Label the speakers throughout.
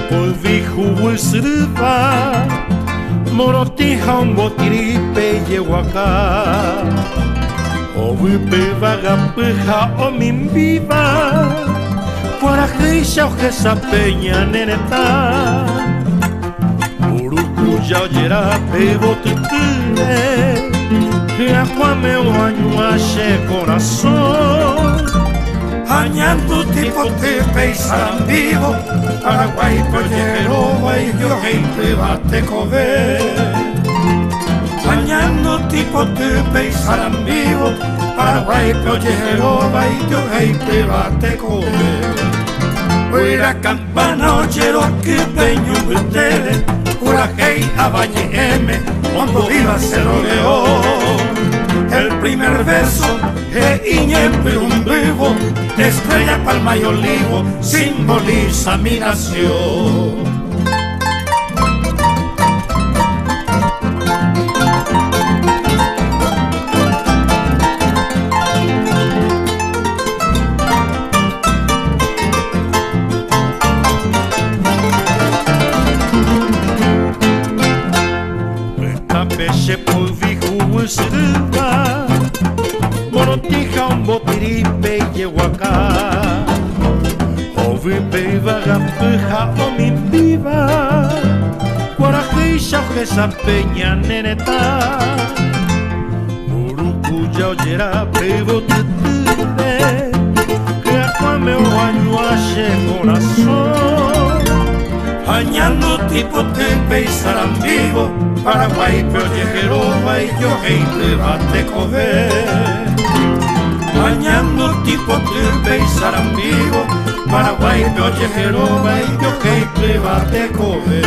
Speaker 1: por vihu sruva moroti haumbo tiripe yehuaca o vipe vagapeja o mimbiva Guarajeisha o jesa peña neneta Urucuya oyera pebo tutire Acuame o añuache corazón Añando tipo tepe y sarambivo Paraguay, Pollero, Guayo, Heipe, Batecover Añando tipo tepe y sarambivo Paraguay, Pollero, Guayo, Heipe, Batecover Fuera campana, oyero, que peño, ustedes Pura hey, abañe M, cuando viva Cerro León el primer verso es Iñepe un vivo, estrella, palma y olivo, simboliza mi nación. Peche por vihu sruva Morotija un botiripe yehuaca O vipe vagapeja o mimbiva Guarajeisha o jesa peña neneta Urucuya oyera pebo tutire Que acuame o añuache corazón Añando tipo tepe y sarambivo Paraguay, Pollero, Guayo, Heipe, Batecover Añando tipo tepe y sarambivo Paraguay, Pollero, Guayo, Heipe, Batecover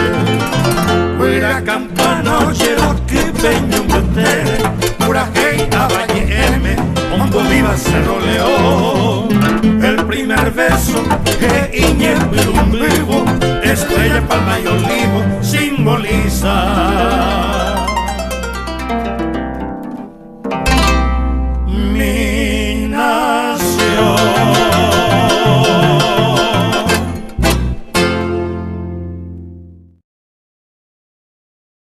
Speaker 1: Fuera campana, oyero, que peño, metere Pura hey, abañe M, hondo viva Cerro León El primer verso es Iñepe un vivo Estrella, palma y olivo simboliza